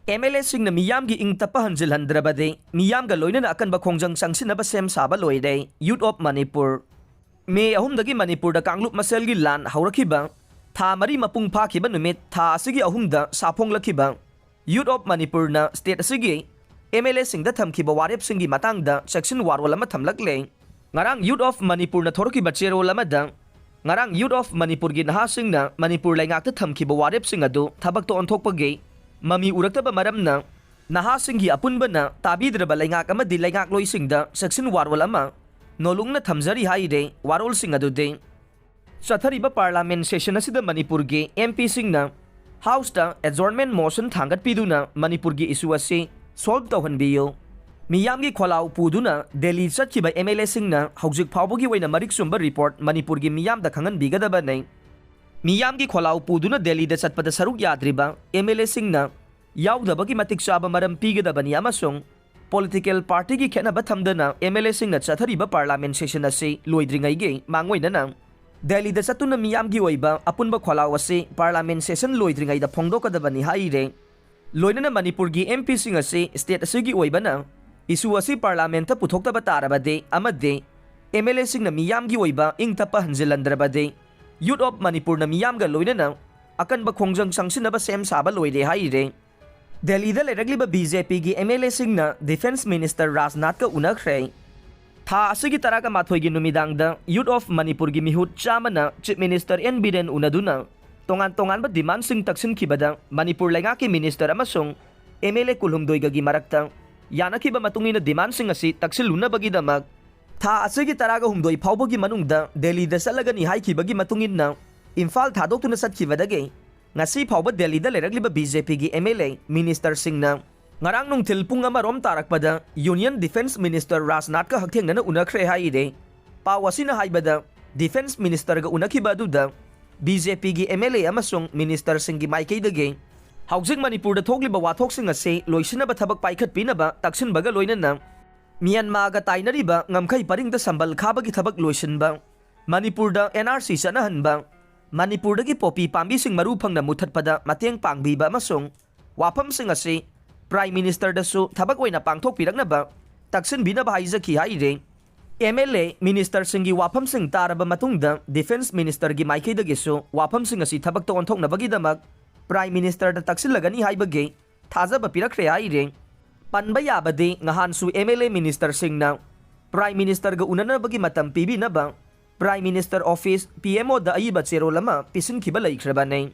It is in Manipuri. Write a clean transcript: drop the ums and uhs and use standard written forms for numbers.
MLA-singna miyamgi ingtapa hanjilhandrabade miyamga loinana akanba khongjang changsinaba sem saba loide Youth of Manipur May 3 Manipurda Kanglup Maselgi lan haurakhiba tha mari mapung phakhiba numit tha asigi 3da saphonglakhiba Youth of Manipur na state asigi MLA-singda thamkhiba warepsingi matangda section warwal ama thamlakle ngarang Youth of Manipur na thorkiba cherol amada ngarang Youth of Manipur gi nahasingna Manipur laingakta thamkhiba warepsing adu thabak to onthokpage Mami urakta maramna nahasinghi apunba na tabidraba laingak amadi laingak loisingda section warwal ama nolungna thamjari haire warol sing adude chathariba parliament session asida Manipur gi MP singna house ta adjournment motion thangat piduna Manipur gi issue ase solve tawhanbiyo miyamgi kholau puduna Delhi chatkiba MLA singna hojik phawbogi waina marik sumba report Manipur gi miyam da khangan bigadaba nei Miyamgi kholau puduna Delhi da chatpada saruk yadriba MLA singna yaudabagi matik chaba maram pigadabani amasung political party gi khenaba thamdana MLA singna chathariba parliament session ase loidringai ge mangoina na Delhi da chatuna miyamgi oiba apunba kholau ase parliament session loidringai da phongdokadabani haire loinana Manipur gi MP sing ase state ase gi oiba na issue ase parliament ta puthoktaba tarabade amade MLA singna miyamgi oiba ingtapa hanjilandrabade Youth of Manipur na miyamga loinana akanba khongjang changsinaba sem saba loide haire Delhi da leragliba BJP gi MLA singna Defense Minister Rajnath ka unakhre tha asigi taraka mathoi gi numidangda Youth of Manipur gi mihut chamana Chief Minister N Biren unaduna tongan ba demand sing taksin khibada Manipur lainga ki minister amasung MLA kulhumdoi gi marakta yanakhiba matungina demand sing asi taksiluna bagi damak Tha asigi taraga humdoi phawbogi manungda Delhi da salagani haikibagi matungin na Imphal thadokuna satkibadage ngasi phawba Delhi da leragliba BJP gi MLA Minister Singna ngarang nung tilpung amarom tarakpada Union Defense Minister Rajnath ka hakthengna na unakhre haide pawasina haibada Defense Minister ga unakhiba duda BJP gi MLA amasung Minister Singgi maikeidage Haujing Manipur da thogliba wathok sing ase loisinaba thabak paikhat pinaba taksin baga loinana Myanmar ga tainariba ngamkhai paringda sambal khabagi thabak loisinba Manipur da NRC chanahanba Manipur da gi popi pambi sing maru phangna muthatpada mateng pangbiba amasung wafam sing ase Prime Minister da su thabak oina pangthok piraknaba taksin binaba haizaki haire MLA Minister singgi wafam sing taraba matungda Defense Minister gi maikheida gisu wafam sing asi thabak to onthokna bagi damak Prime Minister da taksin lagani haibage thajaba pirakre haire Panba yabade ngahan su MLA Minister singna Prime Minister ga unana bagi matam pibi na ba Prime Minister Office PMO da aiba chero lama pisin khiba laikhraba nei